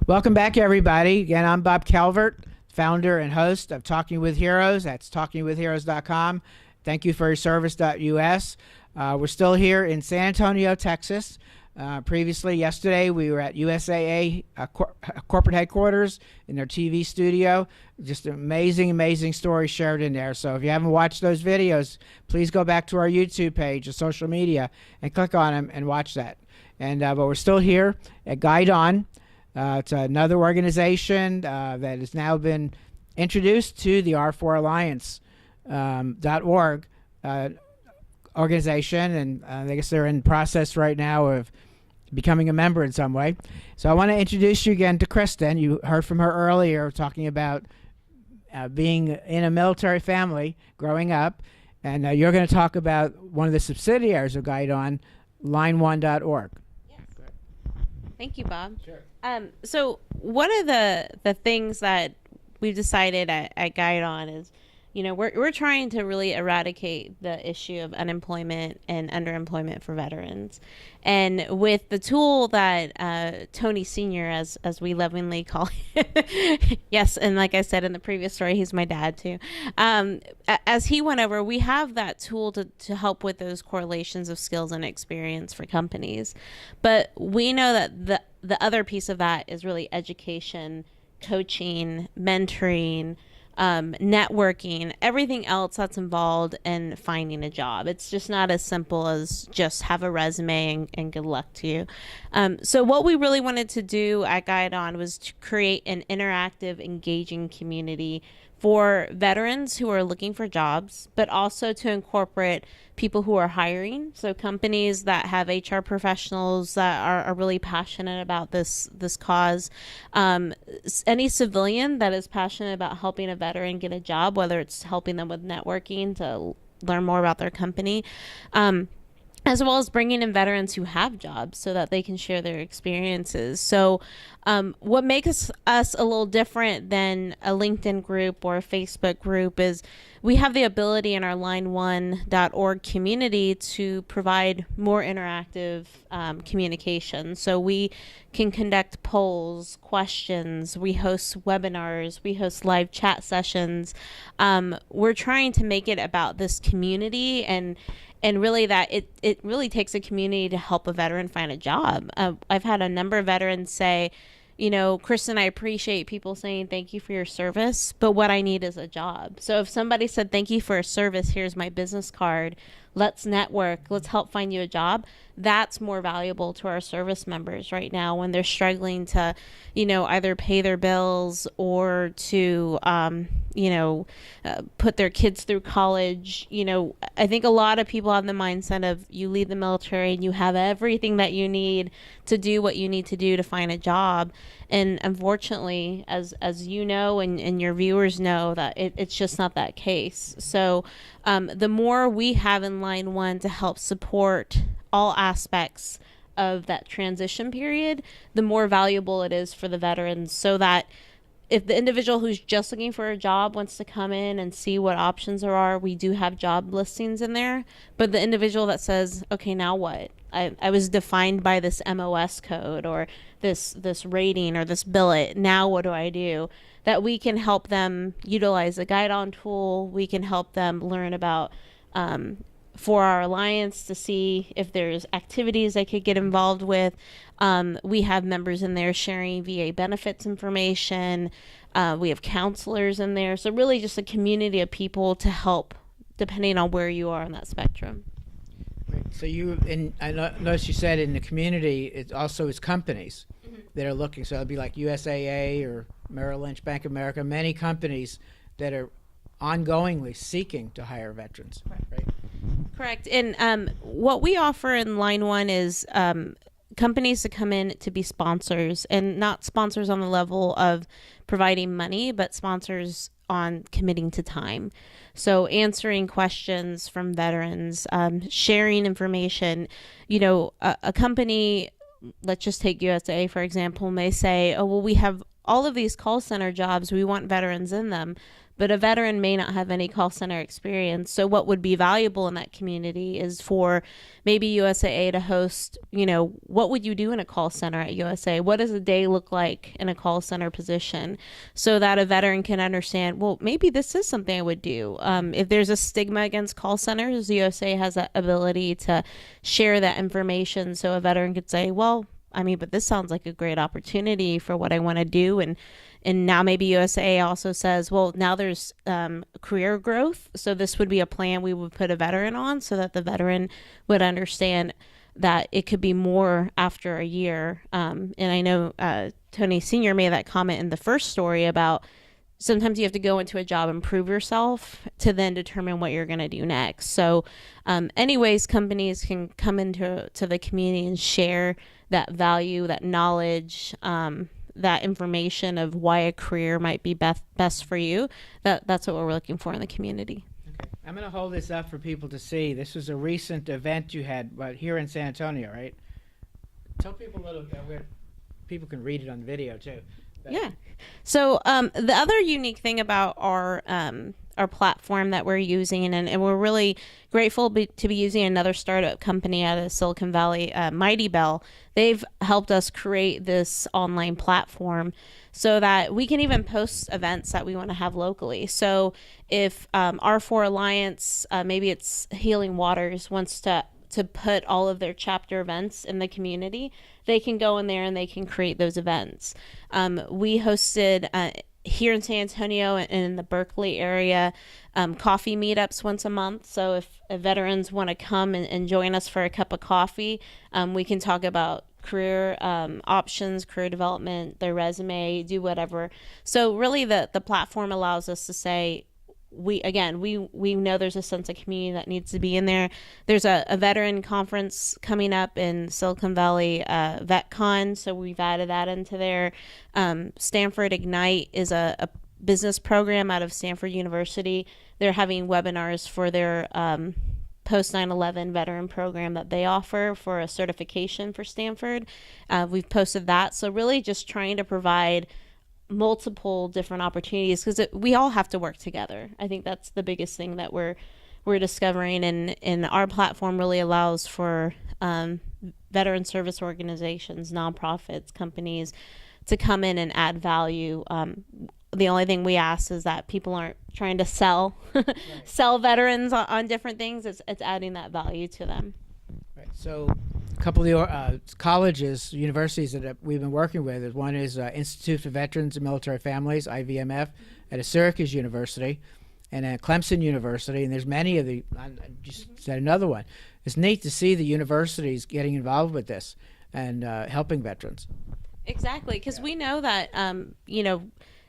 Welcome back, everybody. Again, I'm Bob Calvert, founder and host of Talking with Heroes. That's talkingwithheroes.com. Thank you for your service.us. We're still here in San Antonio, Texas. Previously, yesterday, we were at USAA corporate headquarters in their TV studio. Just an amazing story shared in there. So if you haven't watched those videos, please go back to our YouTube page or social media and click on them and watch that. And but we're still here at GuideOn. It's another organization that has now been introduced to the R4Alliance.org organization, and I guess they're in process right now of becoming a member in some way. So I want to introduce you again to Kristin. You heard from her earlier talking about being in a military family growing up, and you're going to talk about one of the subsidiaries of GuideOn, Line1.org. Yes. Thank you, Bob. Sure. So one of the things that we've decided at GuideOn is, we're trying to really eradicate the issue of unemployment and underemployment for veterans. And with the tool that Tony Sr., as we lovingly call him, yes, and like I said in the previous story, he's my dad too. As he went over, we have that tool to help with those correlations of skills and experience for companies. But we know that the other piece of that is really education, coaching, mentoring, networking, everything else that's involved in finding a job. It's just not as simple as just have a resume and good luck to you. So what we really wanted to do at GuideOn was to create an interactive, engaging community for veterans who are looking for jobs, but also to incorporate people who are hiring. So companies that have HR professionals that are really passionate about this cause. Any civilian that is passionate about helping a veteran get a job, whether it's helping them with networking to learn more about their company, as well as bringing in veterans who have jobs so that they can share their experiences. So what makes us a little different than a LinkedIn group or a Facebook group is we have the ability in our Line1.org community to provide more interactive communication. So we can conduct polls, questions, we host webinars, we host live chat sessions. We're trying to make it about this community and really that it really takes a community to help a veteran find a job. I've had a number of veterans say, Kristin, I appreciate people saying thank you for your service, but what I need is a job. So if somebody said thank you for a service, here's my business card, let's network, let's help find you a job, that's more valuable to our service members right now when they're struggling to, either pay their bills or to, put their kids through college. I think a lot of people have the mindset of you leave the military and you have everything that you need to do what you need to do to find a job. And unfortunately, as you know, and your viewers know, that it's just not that case. So the more we have in Line1 to help support all aspects of that transition period, the more valuable it is for the veterans, so that if the individual who's just looking for a job wants to come in and see what options there are, we do have job listings in there. But the individual that says, okay, now what? I was defined by this MOS code or this rating or this billet. Now what do I do? That we can help them utilize the GuideOn tool. We can help them learn about for our alliance to see if there's activities they could get involved with. We have members in there sharing VA benefits information. We have counselors in there. So really just a community of people to help depending on where you are on that spectrum. So I noticed you said in the community, it also is companies that are looking. So it'd be like USAA or Merrill Lynch, Bank of America, many companies that are ongoingly seeking to hire veterans, right? Correct. And what we offer in Line1 is companies to come in to be sponsors, and not sponsors on the level of providing money, but sponsors on committing to time. So answering questions from veterans, sharing information. A company, let's just take USA, for example, may say, oh, well, we have all of these call center jobs. We want veterans in them. but a veteran may not have any call center experience. So what would be valuable in that community is for maybe USAA to host, what would you do in a call center at USAA? What does a day look like in a call center position, so that a veteran can understand, well, maybe this is something I would do. If there's a stigma against call centers, USAA has that ability to share that information, so a veteran could say, well, but this sounds like a great opportunity for what I want to do. And now maybe USAA also says, well, now there's career growth. So this would be a plan we would put a veteran on, so that the veteran would understand that it could be more after a year. And I know Tony Sr. made that comment in the first story about sometimes you have to go into a job and prove yourself to then determine what you're going to do next. So anyways, companies can come into the community and share that value, that knowledge, that information of why a career might be best for you. That's what we're looking for in the community. Okay. I'm going to hold this up for people to see. This was a recent event you had here in San Antonio, right? Tell people a little bit. People can read it on video too. Yeah. So the other unique thing about our platform that we're using, and we're really grateful to be using another startup company out of Silicon Valley, Mighty Bell. They've helped us create this online platform so that we can even post events that we want to have locally. So if R4 Alliance, maybe it's Healing Waters, wants to put all of their chapter events in the community, they can go in there and they can create those events. We hosted here in San Antonio and in the Berkeley area coffee meetups once a month. So if veterans want to come and join us for a cup of coffee, we can talk about career options, career development, their resume, do whatever. So really the platform allows us to say, we know there's a sense of community that needs to be in there. There's a veteran conference coming up in Silicon Valley, VetCon, so we've added that into there. Stanford Ignite is a business program out of Stanford University. They're having webinars for their post 9/11 veteran program that they offer for a certification for Stanford. We've posted that. So really just trying to provide multiple different opportunities, because we all have to work together. I think that's the biggest thing that we're discovering, and our platform really allows for veteran service organizations, nonprofits, companies to come in and add value. The only thing we ask is that people aren't trying to sell sell veterans on different things. It's adding that value to them. Right. So a couple of the colleges, universities that we've been working with, one is Institute for Veterans and Military Families, IVMF, at a Syracuse University, and at Clemson University, and there's many of the, I just said another one. It's neat to see the universities getting involved with this and helping veterans. Exactly, because we know that,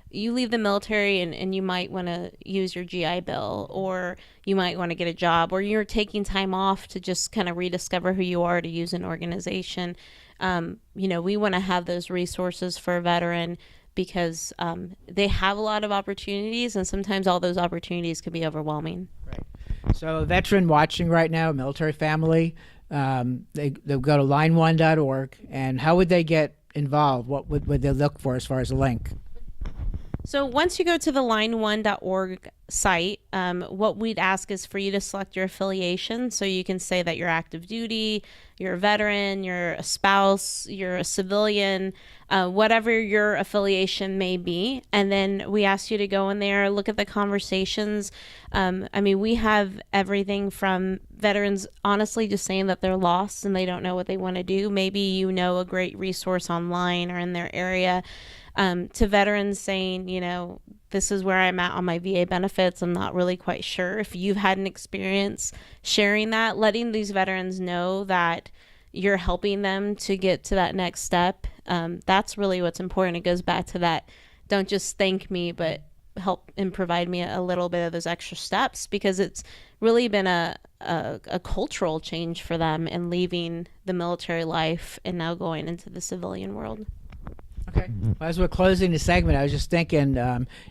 you leave the military and you might want to use your GI Bill, or you might want to get a job, or you're taking time off to just kind of rediscover who you are to use an organization. We want to have those resources for a veteran, because they have a lot of opportunities, and sometimes all those opportunities can be overwhelming. Right. So a veteran watching right now, a military family, they'll go to line1.org, and how would they get involved? What would they look for as far as a link? So once you go to the line1.org site, what we'd ask is for you to select your affiliation. So you can say that you're active duty, you're a veteran, you're a spouse, you're a civilian, whatever your affiliation may be. And then we ask you to go in there, look at the conversations. We have everything from veterans honestly just saying that they're lost and they don't know what they want to do. Maybe a great resource online or in their area. To veterans saying, this is where I'm at on my VA benefits. I'm not really quite sure. If you've had an experience sharing that, letting these veterans know that you're helping them to get to that next step, that's really what's important. It goes back to that, don't just thank me, but help and provide me a little bit of those extra steps, because it's really been a cultural change for them in leaving the military life and now going into the civilian world. Okay. Well, as we're closing the segment, I was just thinking,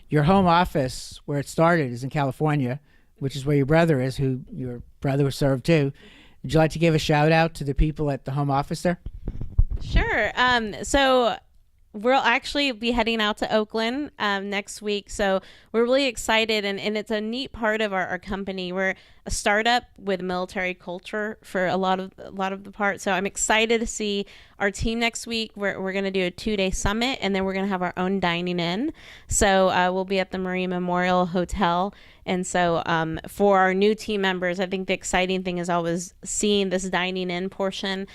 your home office, where it started, is in California, which is where your brother is, who your brother served too. Would you like to give a shout out to the people at the home office there? Sure. So We'll actually be heading out to Oakland next week. So we're really excited, and it's a neat part of our company. We're a startup with military culture for a lot of the part. So I'm excited to see our team next week. We're going to do a 2-day summit, and then we're going to have our own dining in. So we'll be at the Marine Memorial Hotel. And so for our new team members, I think the exciting thing is always seeing this dining in portion.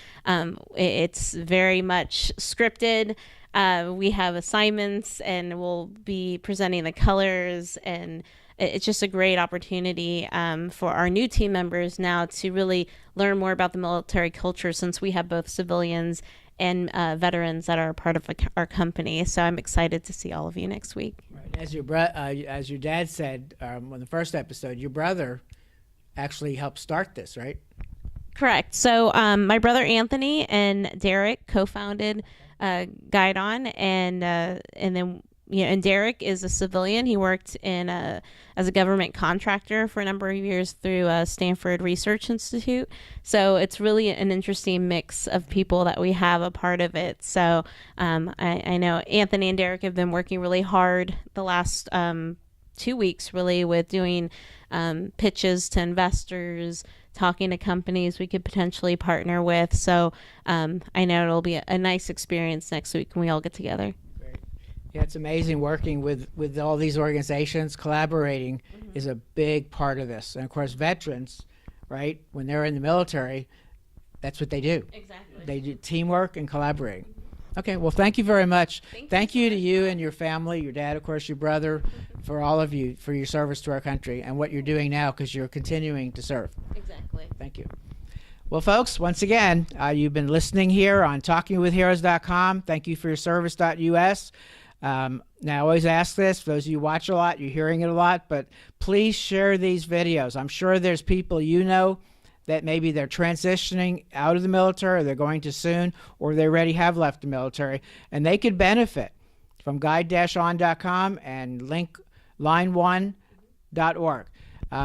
It's very much scripted. We have assignments, and we'll be presenting the colors, and it's just a great opportunity for our new team members now to really learn more about the military culture, since we have both civilians and veterans that are a part of our company. So I'm excited to see all of you next week. Right. As your dad said on the first episode, your brother actually helped start this, right? Correct. So my brother Anthony and Derek co-founded GuideOn, and then and Derek is a civilian. He worked as a government contractor for a number of years through Stanford Research Institute. So it's really an interesting mix of people that we have a part of it. So I know Anthony and Derek have been working really hard the last 2 weeks, really, with doing pitches to investors, talking to companies we could potentially partner with. So I know it'll be a nice experience next week when we all get together. Great. Yeah, it's amazing working with all these organizations. Collaborating is a big part of this. And of course, veterans, right, when they're in the military, that's what they do. Exactly. They do teamwork and collaborating. Okay, well, thank you very much. Thank you to you and your family, your dad, of course, your brother, for all of you, for your service to our country and what you're doing now, because you're continuing to serve. Exactly. Thank you. Well, folks, once again, you've been listening here on TalkingWithHeroes.com. Thank you for your service.us. Now, I always ask this, for those of you who watch a lot, you're hearing it a lot, but please share these videos. I'm sure there's people you know that maybe they're transitioning out of the military, or they're going to soon, or they already have left the military, and they could benefit from guide-on.com and link Line1.org.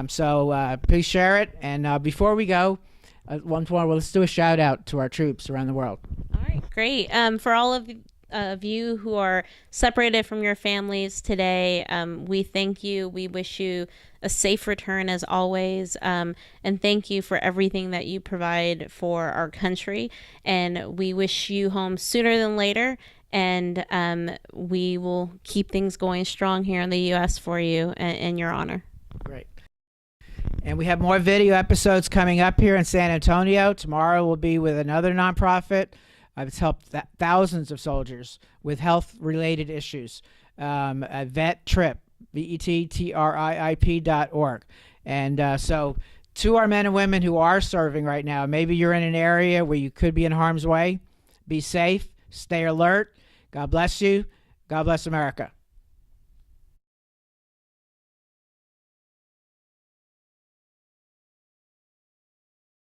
So please share it. And before we go, let's do a shout out to our troops around the world. All right, great. For all of you who are separated from your families today, we thank you. We wish you a safe return as always, and thank you for everything that you provide for our country, and we wish you home sooner than later, and we will keep things going strong here in the U.S. for you in your honor. Great. And we have more video episodes coming up here in San Antonio. Tomorrow we'll be with another nonprofit. It's helped thousands of soldiers with health-related issues. A vet trip, VETTRIIP.org. And so to our men and women who are serving right now, maybe you're in an area where you could be in harm's way. Be safe. Stay alert. God bless you. God bless America.